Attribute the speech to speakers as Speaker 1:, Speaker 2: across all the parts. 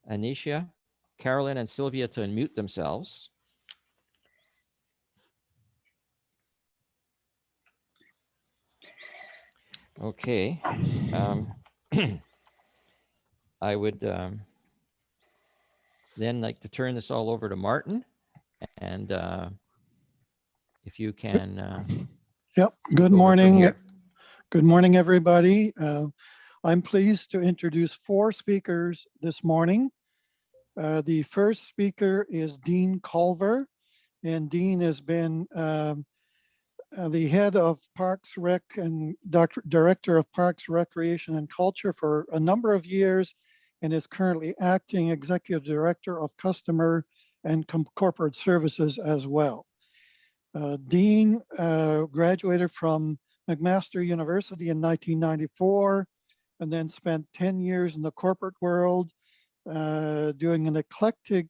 Speaker 1: Anisha, Carolyn, and Sylvia to unmute themselves. Okay. I would then like to turn this all over to Martin, and if you can.
Speaker 2: Yep. Good morning. Good morning, everybody. I'm pleased to introduce 4 speakers this morning. The first speaker is Dean Culver, and Dean has been the head of Parks Rec and Director of Parks, Recreation and Culture for a number of years, and is currently acting Executive Director of Customer and Corporate Services as well. Dean graduated from McMaster University in 1994, and then spent 10 years in the corporate world, doing an eclectic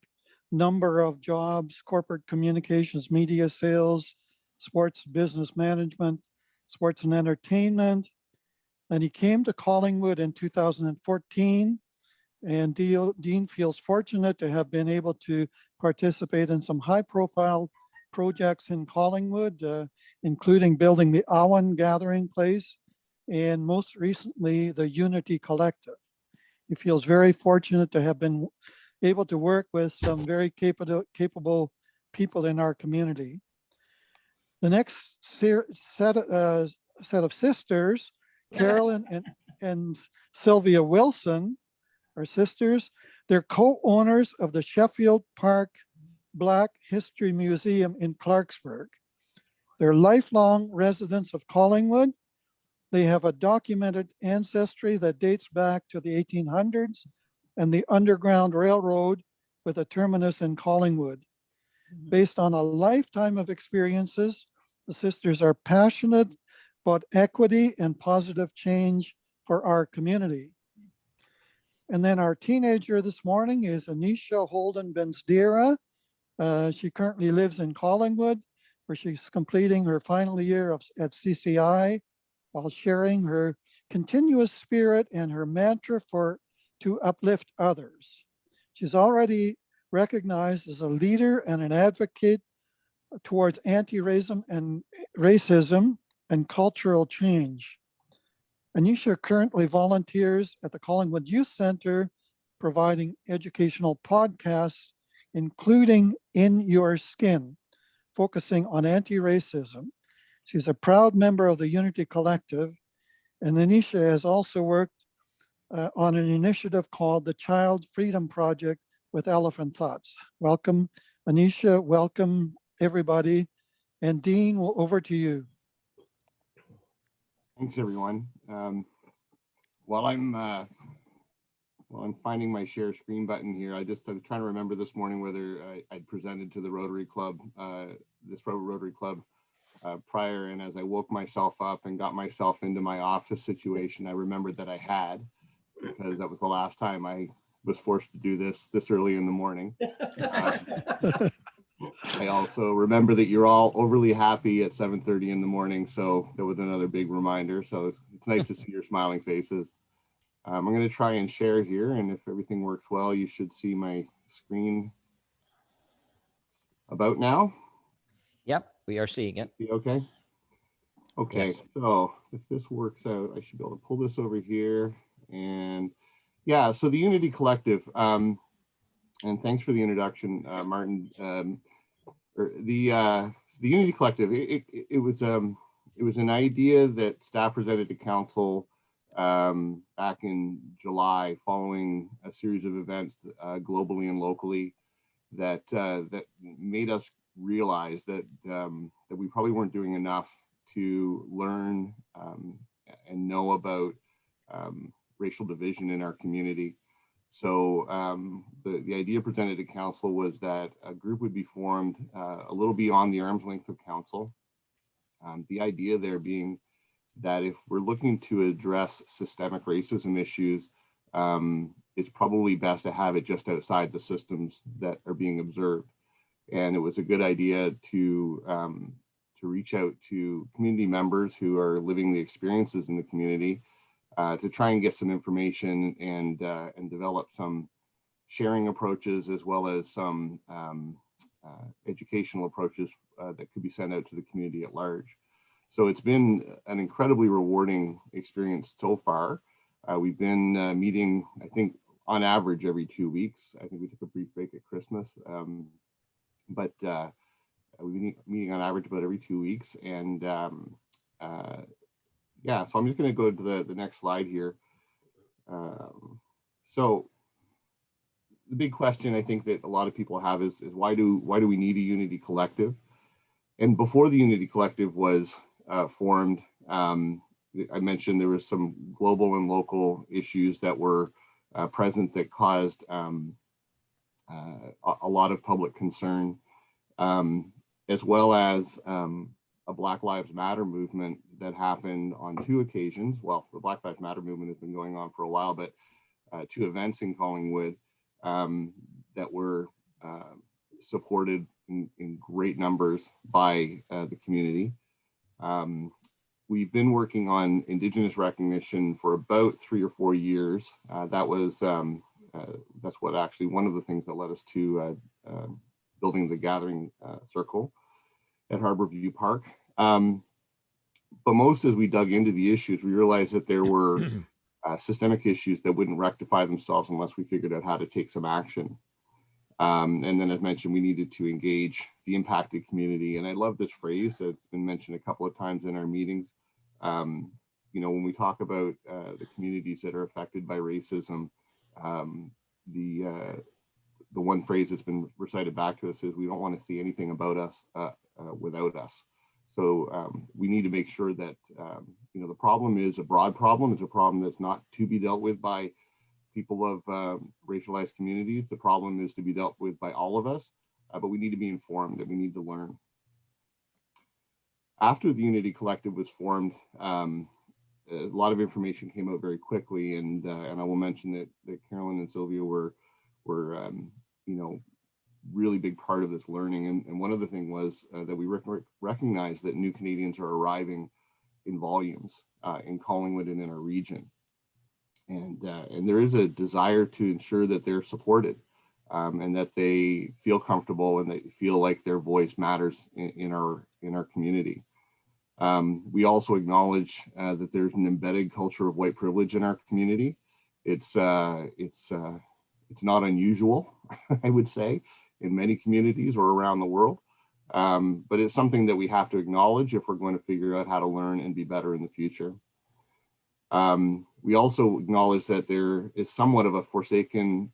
Speaker 2: number of jobs: corporate communications, media sales, sports business management, sports and entertainment. And he came to Collingwood in 2014, and Dean feels fortunate to have been able to participate in some high-profile projects in Collingwood, including building the Awan Gathering Place, and most recently, the Unity Collective. He feels very fortunate to have been able to work with some very capable people in our community. The next set of sisters, Carolyn and Sylvia Wilson, are sisters. They're co-owners of the Sheffield Park Black History Museum in Clarksburg. They're lifelong residents of Collingwood. They have a documented ancestry that dates back to the 1800s and the Underground Railroad with a terminus in Collingwood. Based on a lifetime of experiences, the sisters are passionate about equity and positive change for our community. And then our teenager this morning is Anisha Holden Bensdira. She currently lives in Collingwood, where she's completing her final year at CCI, while sharing her continuous spirit and her mantra to uplift others. She's already recognized as a leader and an advocate towards anti-racism and cultural change. Anisha currently volunteers at the Collingwood Youth Center, providing educational podcasts, including In Your Skin, focusing on anti-racism. She's a proud member of the Unity Collective, and Anisha has also worked on an initiative called the Child Freedom Project with Elephant Thoughts. Welcome, Anisha. Welcome, everybody. And Dean, over to you.
Speaker 3: Thanks, everyone. While I'm finding my share screen button here, I was trying to remember this morning whether I'd presented to the Rotary Club, Rotary Club prior, and as I woke myself up and got myself into my office situation, I remembered that I had, because that was the last time I was forced to do this early in the morning. I also remember that you're all overly happy at 7:30 in the morning, so that was another big reminder. So it's nice to see your smiling faces. I'm going to try and share here, and if everything works well, you should see my screen about now.
Speaker 1: Yep, we are seeing it.
Speaker 3: Okay. Okay, yes. So if this works out, I should be able to pull this over here. And yeah, so the Unity Collective, and thanks for the introduction, Martin. The Unity Collective, it was an idea that staff presented to council back in July, following a series of events globally and locally that made us realize that we probably weren't doing enough to learn and know about racial division in our community. So the idea presented to council was that a group would be formed a little beyond the arm's length of council. The idea there being that if we're looking to address systemic racism issues, it's probably best to have it just outside the systems that are being observed. And it was a good idea to reach out to community members who are living the experiences in the community, to try and get some information and develop some sharing approaches, as well as some educational approaches that could be sent out to the community at large. So it's been an incredibly rewarding experience so far. We've been meeting, I think, on average every 2 weeks. I think we took a brief break at Christmas, but we've been meeting on average about every 2 weeks. And yeah, so I'm just going to go to the next slide here. So the big question I think that a lot of people have is why do we need a Unity Collective? And before the Unity Collective was formed, I mentioned there was some global and local issues that were present that caused a lot of public concern, as well as a Black Lives Matter movement that happened on 2 occasions. Well, the Black Lives Matter movement has been going on for a while, but 2 events in Collingwood that were supported in great numbers by the community. We've been working on Indigenous recognition for about 3 or 4 years. That's what actually one of the things that led us to building the Gathering Circle at Harborview Park. But most as we dug into the issues, we realized that there were systemic issues that wouldn't rectify themselves unless we figured out how to take some action. And then, as mentioned, we needed to engage the impacted community. And I love this phrase that's been mentioned a couple of times in our meetings. You know, when we talk about the communities that are affected by racism, the one phrase that's been recited back to us is, we don't want to see anything about us without us. So we need to make sure that, you know, the problem is a broad problem. It's a problem that's not to be dealt with by people of racialized communities. The problem is to be dealt with by all of us, but we need to be informed and we need to learn. After the Unity Collective was formed, a lot of information came out very quickly, and I will mention that Carolyn and Sylvia were you know, really big part of this learning. And one of the things was that we recognized that new Canadians are arriving in volumes in Collingwood and in our region. And there is a desire to ensure that they're supported and that they feel comfortable and they feel like their voice matters in our community. We also acknowledge that there's an embedded culture of white privilege in our community. It's not unusual, I would say, in many communities or around the world. But it's something that we have to acknowledge if we're going to figure out how to learn and be better in the future. We also acknowledge that there is somewhat of a forsaken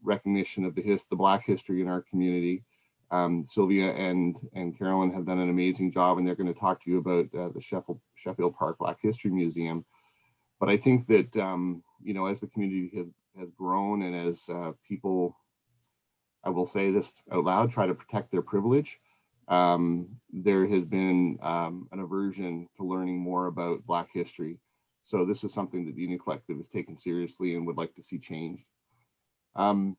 Speaker 3: recognition of the Black history in our community. Sylvia and Carolyn have done an amazing job, and they're going to talk to you about the Sheffield Park Black History Museum. But I think that, you know, as the community has grown and as people, I will say this out loud, try to protect their privilege, there has been an aversion to learning more about Black history. So this is something that the Unity Collective has taken seriously and would like to see changed. And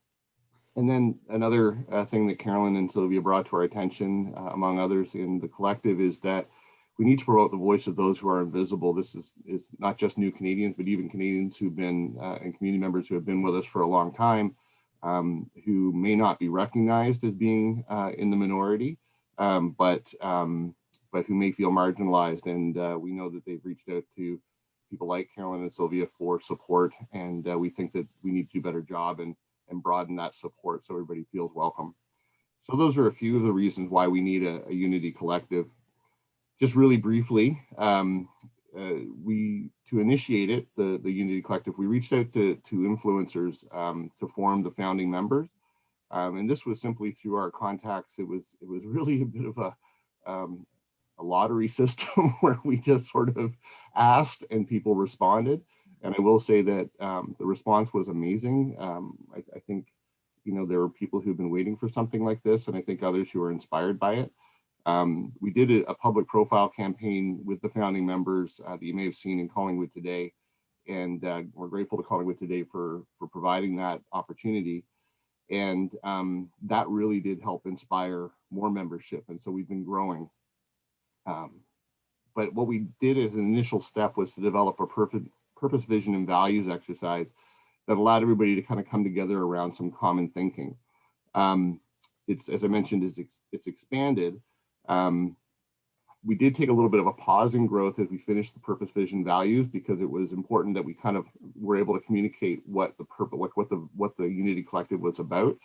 Speaker 3: then another thing that Carolyn and Sylvia brought to our attention, among others in the collective, is that we need to promote the voice of those who are invisible. This is not just new Canadians, but even Canadians who've been and community members who have been with us for a long time, who may not be recognized as being in the minority, but who may feel marginalized. And we know that they've reached out to people like Carolyn and Sylvia for support, and we think that we need to do a better job and broaden that support so everybody feels welcome. So those are a few of the reasons why we need a Unity Collective. Just really briefly, to initiate it, the Unity Collective, we reached out to influencers to form the founding members. And this was simply through our contacts. It was really a bit of a lottery system where we just sort of asked and people responded. And I will say that the response was amazing. I think, you know, there were people who've been waiting for something like this, and I think others who are inspired by it. We did a public profile campaign with the founding members that you may have seen in Collingwood Today. And we're grateful to Collingwood Today for providing that opportunity. And that really did help inspire more membership. And so we've been growing. But what we did as an initial step was to develop a purpose, vision, and values exercise that allowed everybody to kind of come together around some common thinking. It's, as I mentioned, it's expanded. We did take a little bit of a pause in growth as we finished the purpose, vision, values, because it was important that we kind of were able to communicate what the purpose, what the Unity Collective was about.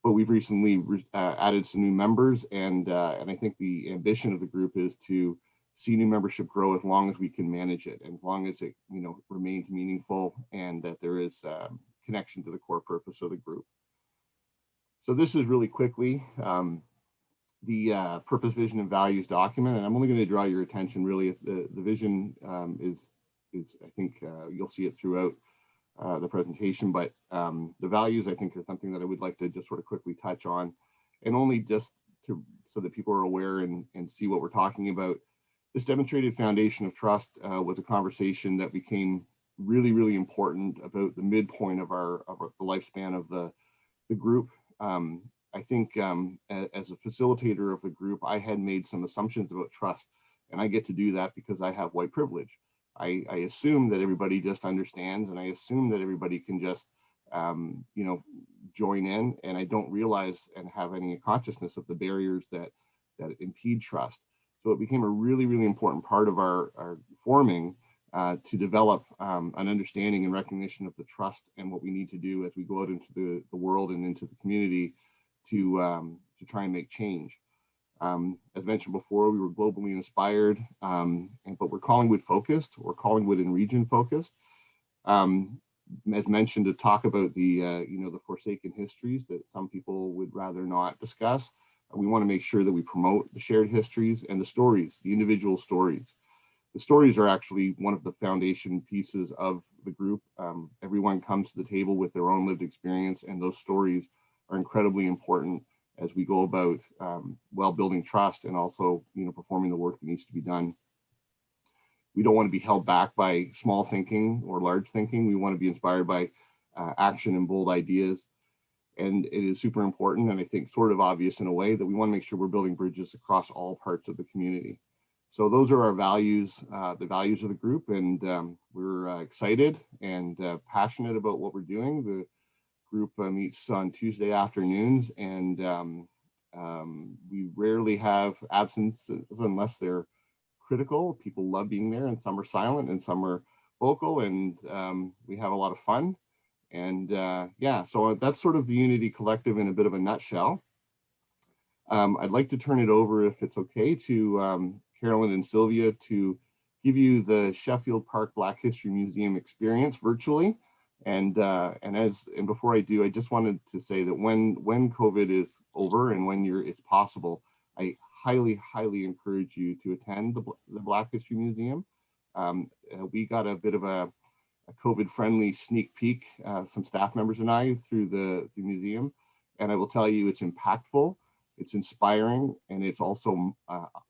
Speaker 3: But we've recently added some new members, and I think the ambition of the group is to see new membership grow as long as we can manage it, and as long as it remains meaningful and that there is connection to the core purpose of the group. So this is really quickly the purpose, vision, and values document, and I'm only going to draw your attention really. The vision is I think you'll see it throughout the presentation, but the values I think are something that I would like to just sort of quickly touch on, and only just so that people are aware and see what we're talking about. This demonstrated foundation of trust was a conversation that became really, really important about the midpoint of the lifespan of the group. I think as a facilitator of the group, I had made some assumptions about trust, and I get to do that because I have white privilege. I assume that everybody just understands, and I assume that everybody can just, join in, and I don't realize and have any consciousness of the barriers that impede trust. So it became a really, really important part of our forming to develop an understanding and recognition of the trust and what we need to do as we go out into the world and into the community to try and make change. As mentioned before, we were globally inspired, but we're Collingwood focused, or Collingwood and region focused. As mentioned, to talk about the forsaken histories that some people would rather not discuss. We want to make sure that we promote the shared histories and the stories, the individual stories. The stories are actually one of the foundation pieces of the group. Everyone comes to the table with their own lived experience, and those stories are incredibly important as we go about building trust and also performing the work that needs to be done. We don't want to be held back by small thinking or large thinking. We want to be inspired by action and bold ideas. And it is super important, and I think sort of obvious in a way, that we want to make sure we're building bridges across all parts of the community. So those are our values, the values of the group, and we're excited and passionate about what we're doing. The group meets on Tuesday afternoons, and we rarely have absences unless they're critical. People love being there, and some are silent and some are vocal, and we have a lot of fun. And yeah, so that's sort of the Unity Collective in a bit of a nutshell. I'd like to turn it over, if it's okay, to Carolyn and Sylvia to give you the Sheffield Park Black History Museum experience virtually. And before I do, I just wanted to say that when COVID is over and when it's possible, I highly encourage you to attend the Black History Museum. We got a bit of a COVID-friendly sneak peek, some staff members and I, through the museum, and I will tell you, it's impactful, it's inspiring, and it's also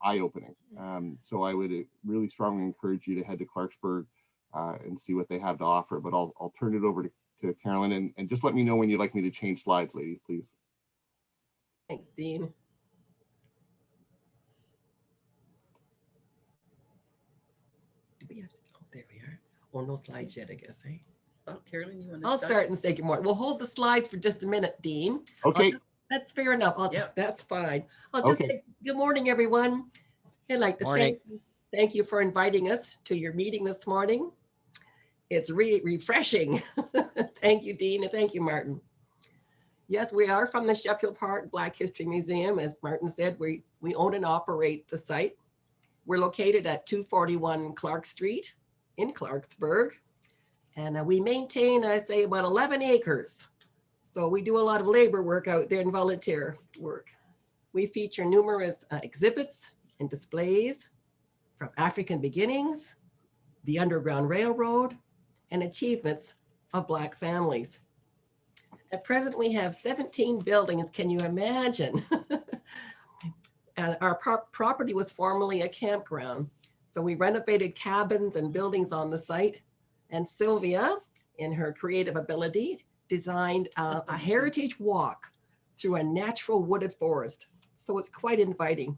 Speaker 3: eye-opening. So I would really strongly encourage you to head to Clarksburg and see what they have to offer. But I'll turn it over to Carolyn, and just let me know when you'd like me to change slides, ladies, please.
Speaker 4: Thanks, Dean. Do we have to? Oh, there we are. Oh, no slides yet, I guess, eh?
Speaker 5: Oh, Carolyn, you want to
Speaker 4: I'll start and say good morning. We'll hold the slides for just a minute, Dean.
Speaker 3: Okay.
Speaker 4: That's fair enough.
Speaker 5: Yep.
Speaker 4: That's fine. I'll just say good morning, everyone. I'd like to thank you for inviting us to your meeting this morning. It's refreshing. Thank you, Dean, and thank you, Martin. Yes, we are from the Sheffield Park Black History Museum. As Martin said, we own and operate the site. We're located at 241 Clark Street in Clarksburg. And we maintain, I say, about 11 acres. So we do a lot of labor work out there and volunteer work. We feature numerous exhibits and displays from African beginnings, the Underground Railroad, and achievements of Black families. At present, we have 17 buildings. Can you imagine? And our property was formerly a campground. So we renovated cabins and buildings on the site. And Sylvia, in her creative ability, designed a heritage walk through a natural wooded forest. So it's quite inviting.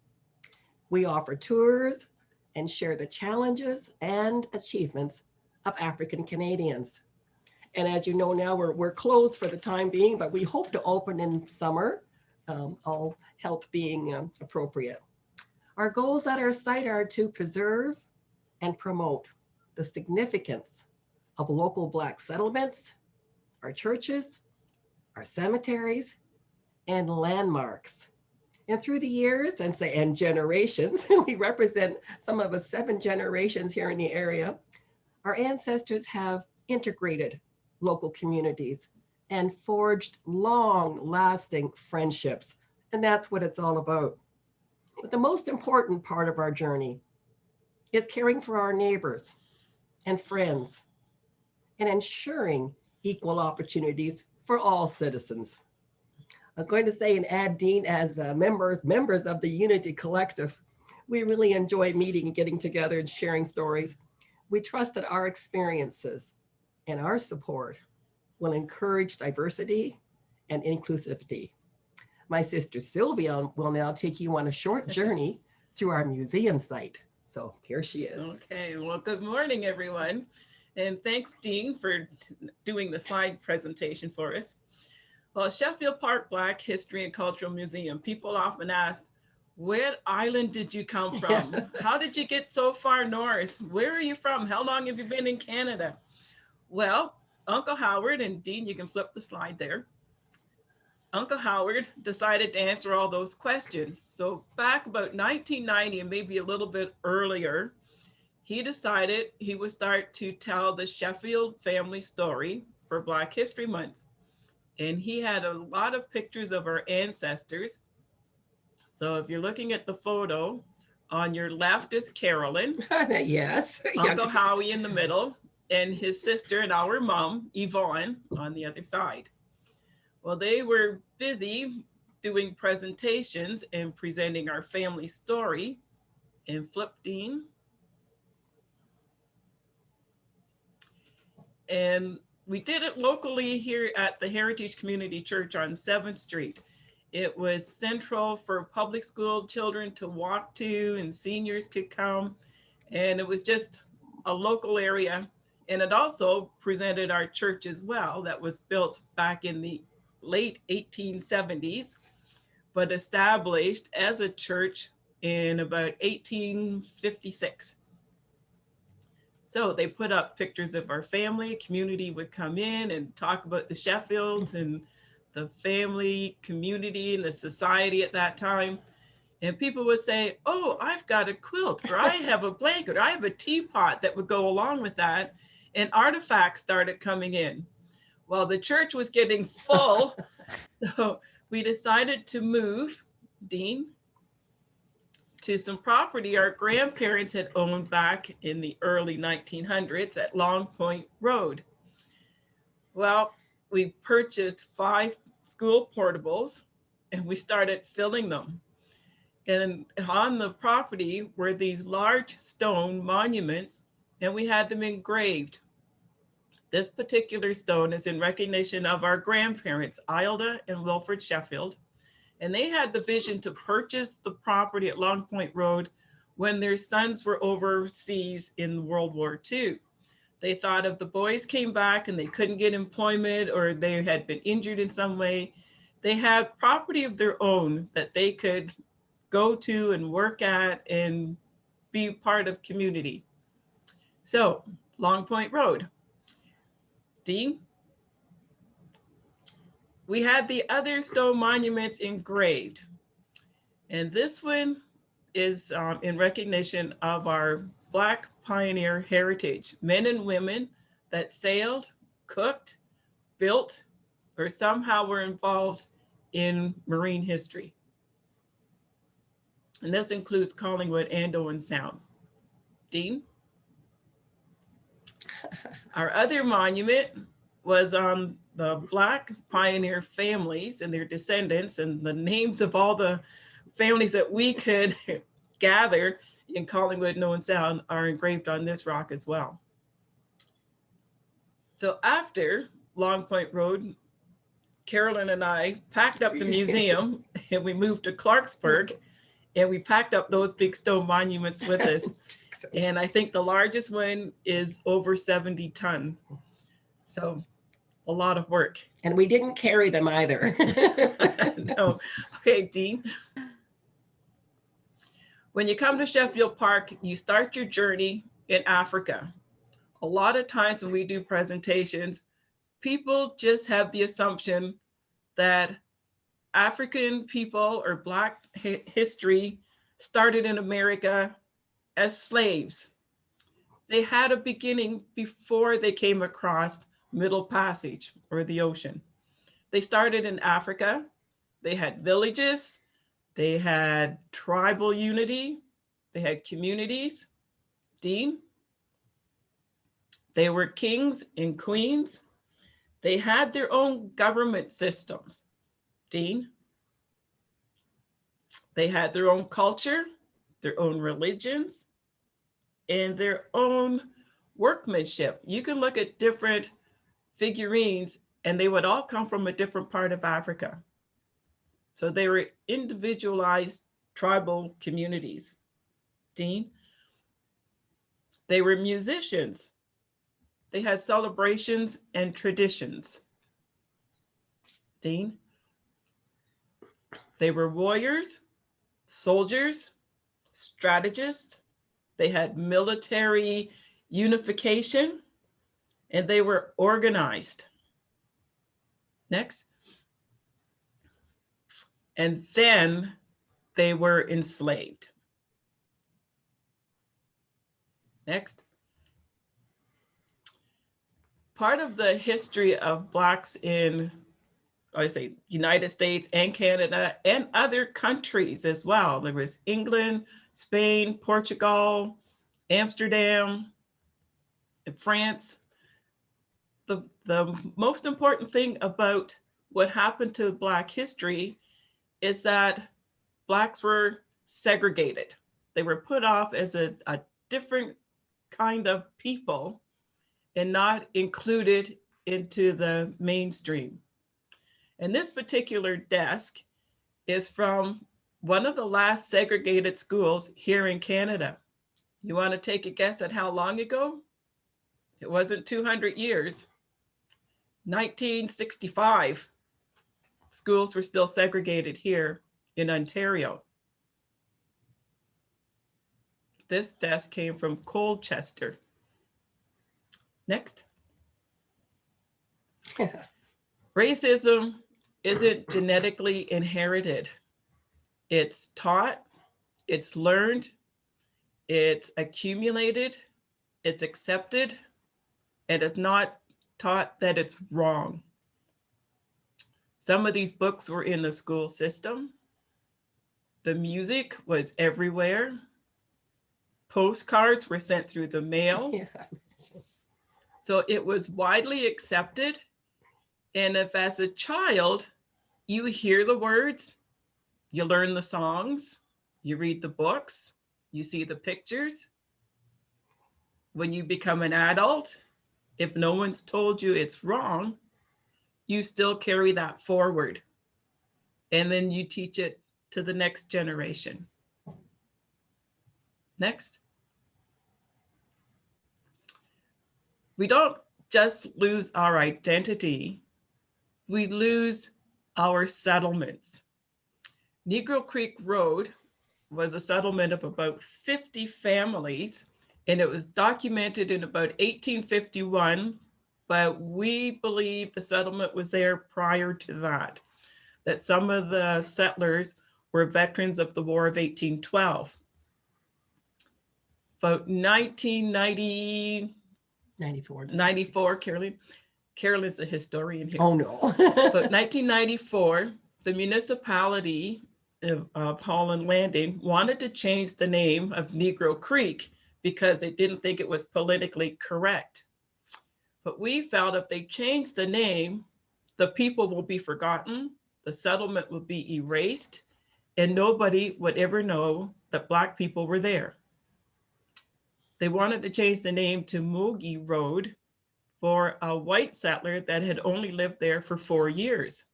Speaker 4: We offer tours and share the challenges and achievements of African Canadians. And as you know now, we're closed for the time being, but we hope to open in summer, all health being appropriate. Our goals at our site are to preserve and promote the significance of local Black settlements, our churches, our cemeteries, and landmarks. And through the years and generations, we represent some of us 7 generations here in the area, our ancestors have integrated local communities and forged long-lasting friendships. And that's what it's all about. But the most important part of our journey is caring for our neighbors and friends and ensuring equal opportunities for all citizens. I was going to say and add, Dean, as members of the Unity Collective, we really enjoy meeting and getting together and sharing stories. We trust that our experiences and our support will encourage diversity and inclusivity. My sister Sylvia will now take you on a short journey through our museum site. So here she is.
Speaker 5: Okay, well, good morning, everyone. And thanks, Dean, for doing the slide presentation for us. Well, Sheffield Park Black History and Cultural Museum, people often ask, where island did you come from? How did you get so far north? Where are you from? How long have you been in Canada? Well, Uncle Howard, and Dean, you can flip the slide there. Uncle Howard decided to answer all those questions. So back about 1990 and maybe a little bit earlier, he decided he would start to tell the Sheffield family story for Black History Month. And he had a lot of pictures of our ancestors. So if you're looking at the photo, on your left is Carolyn.
Speaker 4: Yes.
Speaker 5: Uncle Howie in the middle, and his sister and our mom, Yvonne, on the other side. Well, they were busy doing presentations and presenting our family story. And flip, Dean. And we did it locally here at the Heritage Community Church on 7th Street. It was central for public school children to walk to, and seniors could come. And it was just a local area. And it also presented our church as well, that was built back in the late 1870s, but established as a church in about 1856. So they put up pictures of our family. Community would come in and talk about the Sheffields and the family community and the society at that time. And people would say, oh, I've got a quilt, or I have a blanket, or I have a teapot that would go along with that. And artifacts started coming in. Well, the church was getting full. So we decided to move, Dean, to some property our grandparents had owned back in the early 1900s at Long Point Road. Well, we purchased 5 school portables and we started filling them. And on the property were these large stone monuments, and we had them engraved. This particular stone is in recognition of our grandparents, Ilda and Wilfred Sheffield. And they had the vision to purchase the property at Long Point Road when their sons were overseas in World War II. They thought if the boys came back and they couldn't get employment, or they had been injured in some way, they had property of their own that they could go to and work at and be part of community. So Long Point Road. Dean? We had the other stone monuments engraved. And this one is in recognition of our Black pioneer heritage, men and women that sailed, cooked, built, or somehow were involved in marine history. And this includes Collingwood and Owen Sound. Dean? Our other monument was on the Black pioneer families and their descendants, and the names of all the families that we could gather in Collingwood and Owen Sound are engraved on this rock as well. So after Long Point Road, Carolyn and I packed up the museum and we moved to Clarksburg, and we packed up those big stone monuments with us. And I think the largest one is over 70 ton. So a lot of work.
Speaker 4: And we didn't carry them either.
Speaker 5: No. Okay, Dean. When you come to Sheffield Park, you start your journey in Africa. A lot of times when we do presentations, people just have the assumption that African people or Black history started in America as slaves. They had a beginning before they came across Middle Passage or the ocean. They started in Africa. They had villages. They had tribal unity. They had communities. Dean. They were kings and queens. They had their own government systems. Dean. They had their own culture, their own religions, and their own workmanship. You can look at different figurines and they would all come from a different part of Africa. So they were individualized tribal communities. Dean. They were musicians. They had celebrations and traditions. Dean. They were warriors, soldiers, strategists. They had military unification, and they were organized. Next. And then they were enslaved. Next. Part of the history of Blacks in, I say, United States and Canada and other countries as well. There was England, Spain, Portugal, Amsterdam, and France. The most important thing about what happened to Black history is that Blacks were segregated. They were put off as a different kind of people and not included into the mainstream. And this particular desk is from one of the last segregated schools here in Canada. You want to take a guess at how long ago? It wasn't 200 years. 1965, schools were still segregated here in Ontario. This desk came from Colchester. Next. Racism isn't genetically inherited. It's taught, it's learned, it's accumulated, it's accepted, and it's not taught that it's wrong. Some of these books were in the school system. The music was everywhere. Postcards were sent through the mail.
Speaker 4: Yeah.
Speaker 5: So it was widely accepted. And if as a child, you hear the words, you learn the songs, you read the books, you see the pictures. When you become an adult, if no one's told you it's wrong, you still carry that forward. And then you teach it to the next generation. Next. We don't just lose our identity, we lose our settlements. Negro Creek Road was a settlement of about 50 families, and it was documented in about 1851, but we believe the settlement was there prior to that, that some of the settlers were veterans of the War of 1812. About 94, Carolyn's a historian here.
Speaker 4: Oh no.
Speaker 5: But 1994, the municipality of Holland Landing wanted to change the name of Negro Creek because they didn't think it was politically correct. But we felt if they changed the name, the people will be forgotten, the settlement will be erased, and nobody would ever know that Black people were there. They wanted to change the name to Mogi Road for a white settler that had only lived there for 4 years.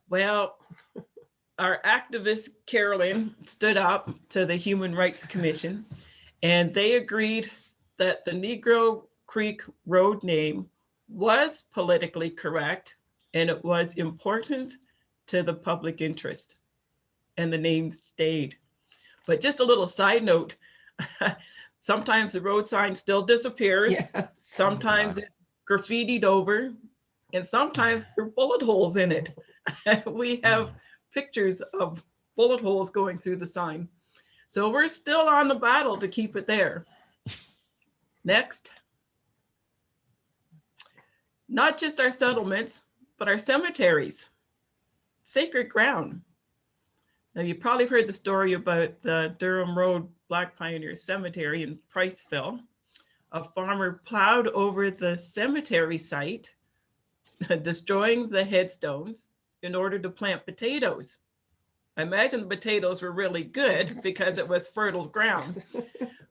Speaker 5: Well, our activist Carolyn stood up to the Human Rights Commission, and they agreed that the Negro Creek Road name was politically correct, and it was important to the public interest, and the name stayed. But just a little side note, sometimes the road sign still disappears.
Speaker 4: Yeah.
Speaker 5: Sometimes it's graffitied over, and sometimes there are bullet holes in it. We have pictures of bullet holes going through the sign. So we're still on the battle to keep it there. Next. Not just our settlements, but our cemeteries, sacred ground. Now, you probably heard the story about the Durham Road Black Pioneer Cemetery in Priceville. A farmer plowed over the cemetery site, destroying the headstones in order to plant potatoes. I imagine the potatoes were really good because it was fertile ground.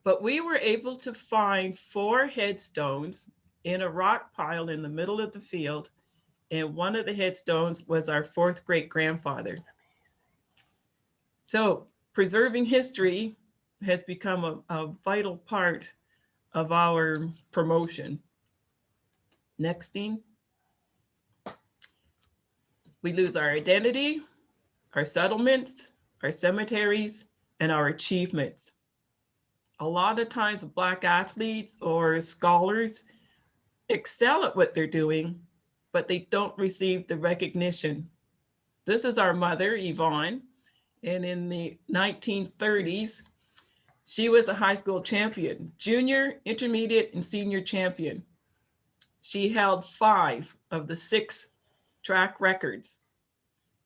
Speaker 5: But we were able to find 4 headstones in a rock pile in the middle of the field. And one of the headstones was our 4th great grandfather. So preserving history has become a vital part of our promotion. Next, Dean. We lose our identity, our settlements, our cemeteries, and our achievements. A lot of times Black athletes or scholars excel at what they're doing, but they don't receive the recognition. This is our mother, Yvonne, and in the 1930s, she was a high school champion, junior, intermediate, and senior champion. She held 5 of the 6 track records,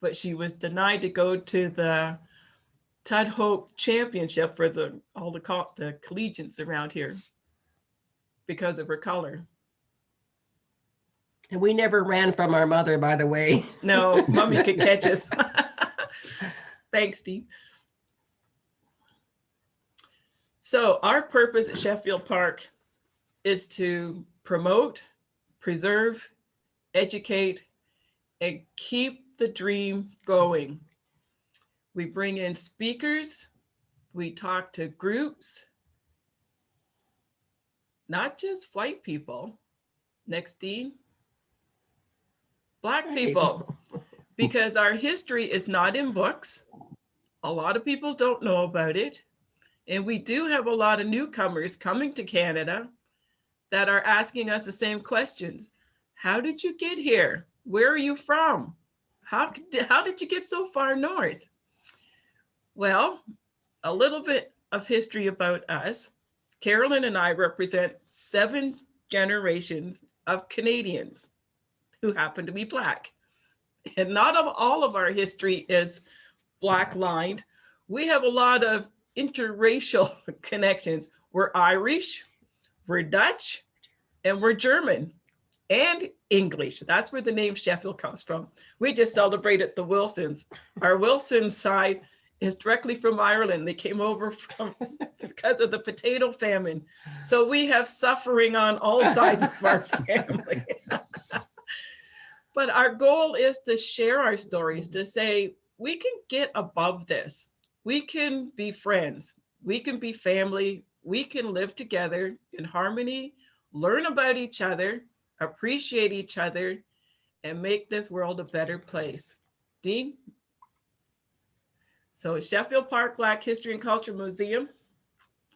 Speaker 5: but she was denied to go to the Tud Hope Championship for all the collegiates around here because of her color.
Speaker 4: And we never ran from our mother, by the way.
Speaker 5: No, Mommy could catch us. Thanks, Steve. So our purpose at Sheffield Park is to promote, preserve, educate, and keep the dream going. We bring in speakers, we talk to groups, not just white people. Next, Dean. Black people, because our history is not in books. A lot of people don't know about it. And we do have a lot of newcomers coming to Canada that are asking us the same questions. How did you get here? Where are you from? How did you get so far north? Well, a little bit of history about us. Carolyn and I represent 7 generations of Canadians who happen to be Black. And not all of our history is Black lined. We have a lot of interracial connections. We're Irish, we're Dutch, and we're German and English. That's where the name Sheffield comes from. We just celebrated the Wilsons. Our Wilson side is directly from Ireland. They came over because of the potato famine. So we have suffering on all sides of our family. But our goal is to share our stories, to say, we can get above this. We can be friends. We can be family. We can live together in harmony, learn about each other, appreciate each other, and make this world a better place. Dean? So Sheffield Park Black History and Culture Museum.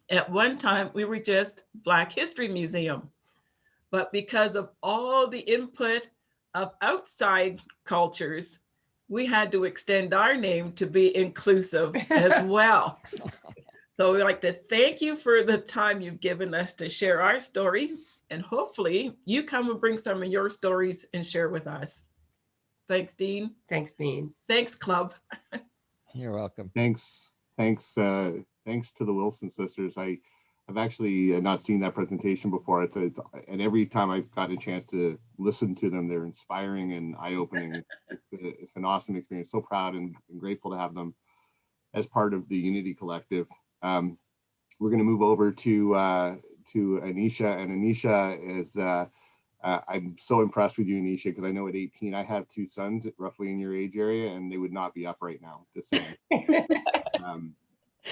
Speaker 5: At one time, we were just Black History Museum. But because of all the input of outside cultures, we had to extend our name to be inclusive as well. So we'd like to thank you for the time you've given us to share our story, and hopefully you come and bring some of your stories and share with us. Thanks, Dean.
Speaker 4: Thanks, Dean.
Speaker 5: Thanks, Club.
Speaker 1: You're welcome.
Speaker 3: Thanks to the Wilson sisters. I've actually not seen that presentation before. And every time I've got a chance to listen to them, they're inspiring and eye-opening. It's an awesome experience. So proud and grateful to have them as part of the Unity Collective. We're going to move over to Anisha, and Anisha is. I'm so impressed with you, Anisha, because I know at 18 I have 2 sons roughly in your age area, and they would not be up right now to sing.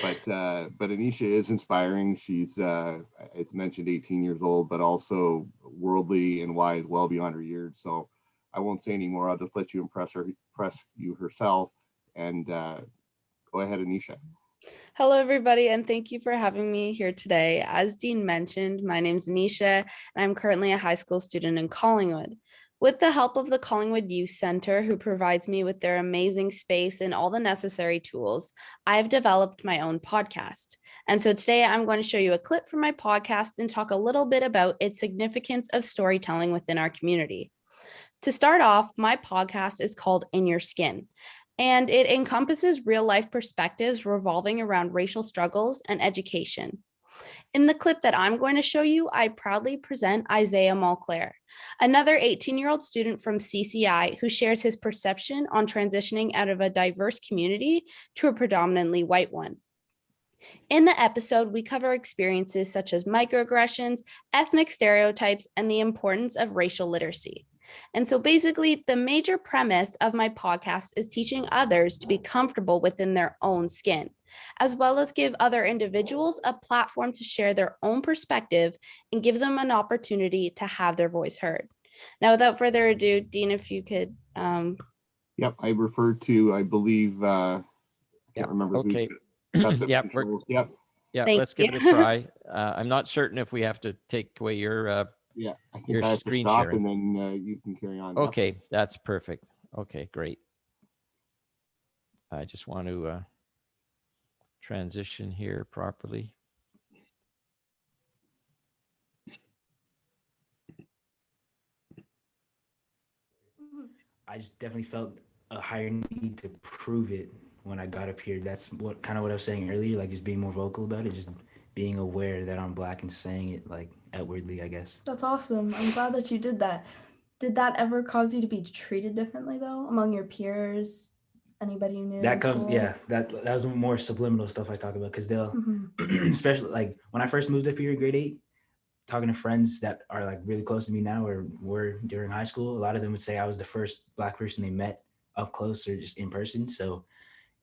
Speaker 3: But Anisha is inspiring. She's, as mentioned, 18 years old, but also worldly and wise, well beyond her years. So I won't say anymore. I'll just let you impress you herself. And go ahead, Anisha.
Speaker 6: Hello, everybody, and thank you for having me here today. As Dean mentioned, my name is Nisha, and I'm currently a high school student in Collingwood. With the help of the Collingwood Youth Center, who provides me with their amazing space and all the necessary tools, I've developed my own podcast. And so today I'm going to show you a clip from my podcast and talk a little bit about its significance of storytelling within our community. To start off, my podcast is called In Your Skin, and it encompasses real-life perspectives revolving around racial struggles and education. In the clip that I'm going to show you, I proudly present Isaiah Montclair, another 18-year-old student from CCI who shares his perception on transitioning out of a diverse community to a predominantly white one. In the episode, we cover experiences such as microaggressions, ethnic stereotypes, and the importance of racial literacy. And so basically, the major premise of my podcast is teaching others to be comfortable within their own skin, as well as give other individuals a platform to share their own perspective and give them an opportunity to have their voice heard. Now, without further ado, Dean, if you could.
Speaker 3: Yep, I referred to, I believe, I can't remember.
Speaker 1: Okay.
Speaker 3: Yep.
Speaker 1: Yeah,
Speaker 6: Thank
Speaker 1: let's give it a
Speaker 6: you.
Speaker 1: try. I'm not certain if we have to take away your
Speaker 3: Yeah, I think
Speaker 1: your
Speaker 3: I have to
Speaker 1: screen
Speaker 3: stop
Speaker 1: sharing.
Speaker 3: and then you can carry on. Yep.
Speaker 1: Okay, that's perfect. Okay, great. I just want to transition here properly.
Speaker 7: I just definitely felt a higher need to prove it when I got up here. That's what I was saying earlier, like just being more vocal about it, just being aware that I'm Black and saying it like outwardly, I guess.
Speaker 8: That's awesome. I'm glad that you did that. Did that ever cause you to be treated differently though, among your peers? Anybody you knew?
Speaker 7: That comes, yeah, that was more subliminal stuff I talk about, because they'll, especially like when I first moved up here in grade 8, talking to friends that are like really close to me now or were during high school, a lot of them would say I was the first Black person they met up close or just in person. So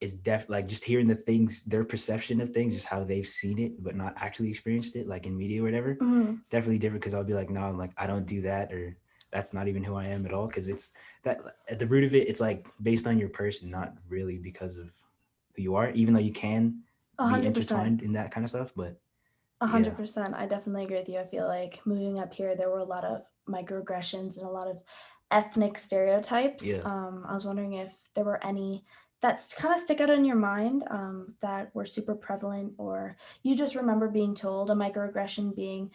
Speaker 7: it's definitely like just hearing the things, their perception of things, just how they've seen it, but not actually experienced it, like in media or whatever. It's definitely different, because I'll be like, no, I'm like, I don't do that, or that's not even who I am at all. Because it's that at the root of it, it's like based on your person, not really because of who you are, even though you can 100%. Be intertwined in that kind of stuff. But
Speaker 8: 100%. I definitely agree with you. I feel like moving up here, there were a lot of microaggressions and a lot of ethnic stereotypes.
Speaker 7: Yeah.
Speaker 8: I was wondering if there were any that kind of stick out in your mind that were super prevalent, or you just remember being told a microaggression being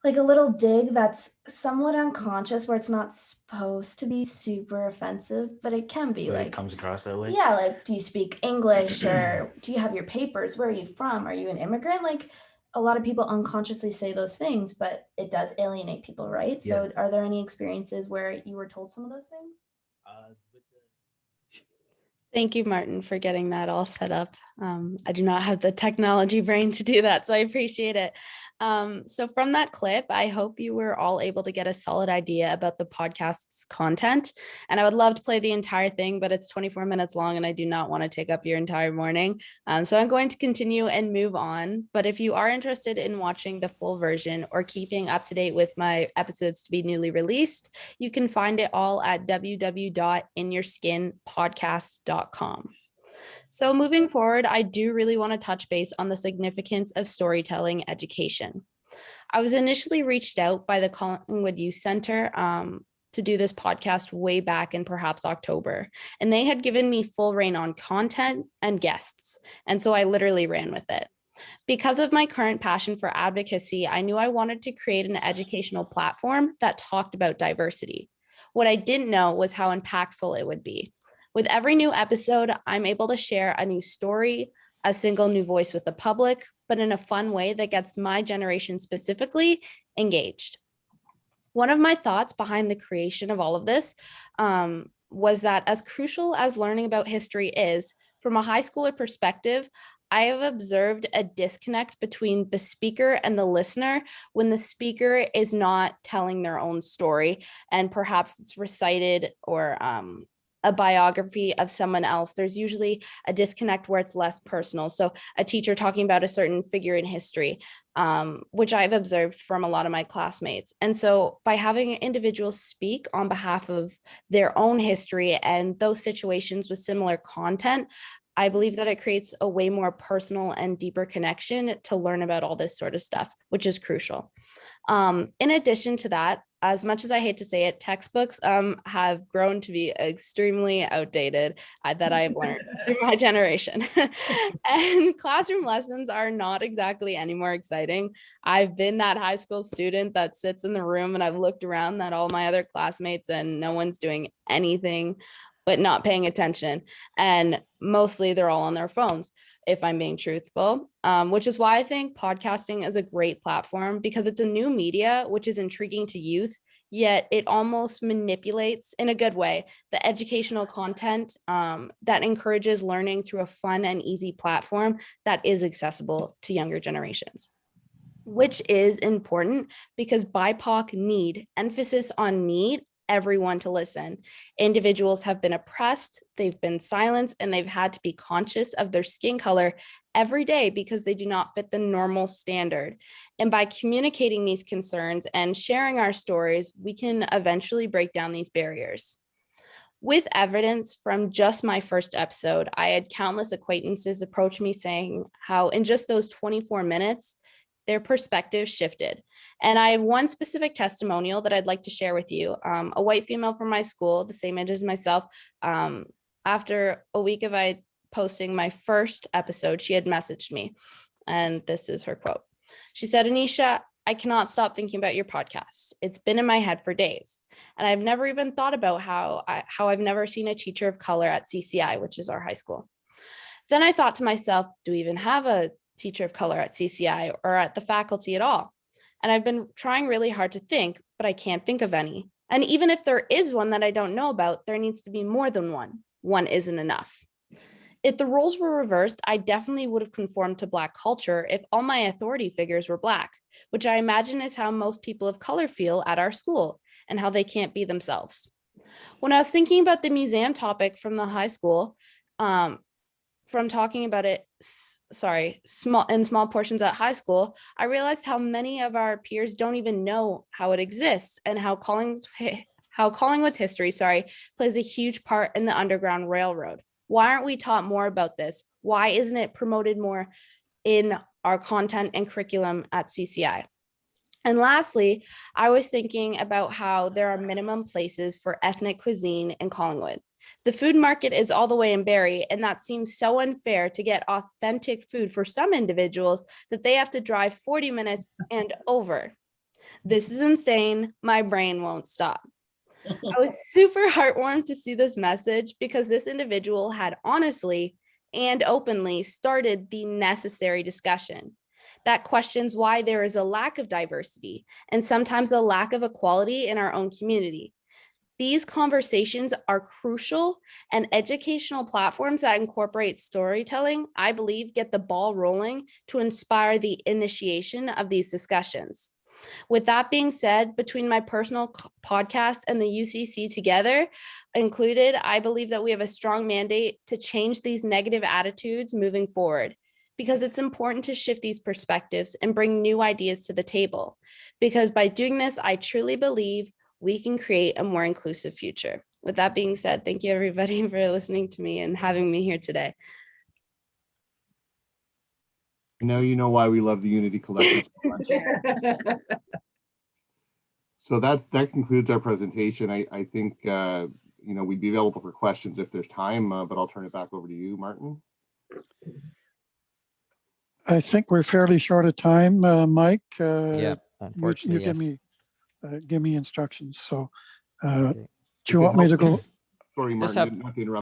Speaker 8: like a little dig that's somewhat unconscious, where it's not supposed to be super offensive, but it can be.
Speaker 7: But
Speaker 8: like
Speaker 7: it comes across that way.
Speaker 8: Yeah, like, do you speak English, or do you have your papers? Where are you from? Are you an immigrant? Like, a lot of people unconsciously say those things, but it does alienate people, right?
Speaker 7: Yeah.
Speaker 8: So are there any experiences where you were told some of those things?
Speaker 6: Thank you, Martin, for getting that all set up. I do not have the technology brain to do that, so I appreciate it. So from that clip, I hope you were all able to get a solid idea about the podcast's content. And I would love to play the entire thing, but it's 24 minutes long and I do not want to take up your entire morning. So I'm going to continue and move on. But if you are interested in watching the full version or keeping up to date with my episodes to be newly released, you can find it all at www.inyourskinpodcast.com. So moving forward, I do really want to touch base on the significance of storytelling education. I was initially reached out by the Collingwood Youth Center to do this podcast way back in perhaps October, and they had given me full reign on content and guests. And so I literally ran with it. Because of my current passion for advocacy, I knew I wanted to create an educational platform that talked about diversity. What I didn't know was how impactful it would be. With every new episode, I'm able to share a new story, a single new voice with the public, but in a fun way that gets my generation specifically engaged. One of my thoughts behind the creation of all of this was that as crucial as learning about history is, from a high schooler perspective, I have observed a disconnect between the speaker and the listener when the speaker is not telling their own story, and perhaps it's recited or a biography of someone else, there's usually a disconnect where it's less personal. So a teacher talking about a certain figure in history, which I've observed from a lot of my classmates. And so by having individuals speak on behalf of their own history and those situations with similar content, I believe that it creates a way more personal and deeper connection to learn about all this sort of stuff, which is crucial. In addition to that, as much as I hate to say it, textbooks have grown to be extremely outdated that I have learned through my generation. And classroom lessons are not exactly any more exciting. I've been that high school student that sits in the room and I've looked around at all my other classmates and no one's doing anything but not paying attention. And mostly they're all on their phones, if I'm being truthful, which is why I think podcasting is a great platform, because it's a new media, which is intriguing to youth, yet it almost manipulates in a good way the educational content that encourages learning through a fun and easy platform that is accessible to younger generations, which is important because BIPOC need, emphasis on need, everyone to listen. Individuals have been oppressed, they've been silenced, and they've had to be conscious of their skin color every day because they do not fit the normal standard. And by communicating these concerns and sharing our stories, we can eventually break down these barriers. With evidence from just my first episode, I had countless acquaintances approach me saying how in just those 24 minutes, their perspective shifted. And I have one specific testimonial that I'd like to share with you. A white female from my school, the same age as myself, after a week of I posting my first episode, she had messaged me. And this is her quote. She said, "Anisha, I cannot stop thinking about your podcast. It's been in my head for days. And I've never even thought about how I've never seen a teacher of color at CCI, which is our high school. Then I thought to myself, do we even have a teacher of color at CCI or at the faculty at all? And I've been trying really hard to think, but I can't think of any. And even if there is one that I don't know about, there needs to be more than one. One isn't enough. If the roles were reversed, I definitely would have conformed to Black culture if all my authority figures were Black, which I imagine is how most people of color feel at our school and how they can't be themselves." When I was thinking about the museum topic from the high school, from talking about it, small portions at high school, I realized how many of our peers don't even know how it exists and how Collingwood history, plays a huge part in the Underground Railroad. Why aren't we taught more about this? Why isn't it promoted more in our content and curriculum at CCI? And lastly, I was thinking about how there are minimum places for ethnic cuisine in Collingwood. The food market is all the way in Barrie, and that seems so unfair to get authentic food for some individuals that they have to drive 40 minutes and over. This is insane. My brain won't stop. I was super heartwarmed to see this message because this individual had honestly and openly started the necessary discussion that questions why there is a lack of diversity and sometimes a lack of equality in our own community. These conversations are crucial, and educational platforms that incorporate storytelling, I believe, get the ball rolling to inspire the initiation of these discussions. With that being said, between my personal podcast and the UCC together included, I believe that we have a strong mandate to change these negative attitudes moving forward, because it's important to shift these perspectives and bring new ideas to the table. Because by doing this, I truly believe we can create a more inclusive future. With that being said, thank you everybody for listening to me and having me here today.
Speaker 3: Now you know why we love the Unity Collective so much. So that concludes our presentation. I think we'd be available for questions if there's time, but I'll turn it back over to you, Martin.
Speaker 2: I think we're fairly short of time, Mike.
Speaker 1: Yeah, unfortunately,
Speaker 2: you give me instructions. So
Speaker 1: Okay.
Speaker 2: do you want me to go?
Speaker 3: Sorry,
Speaker 1: Just
Speaker 3: Martin, not to interrupt.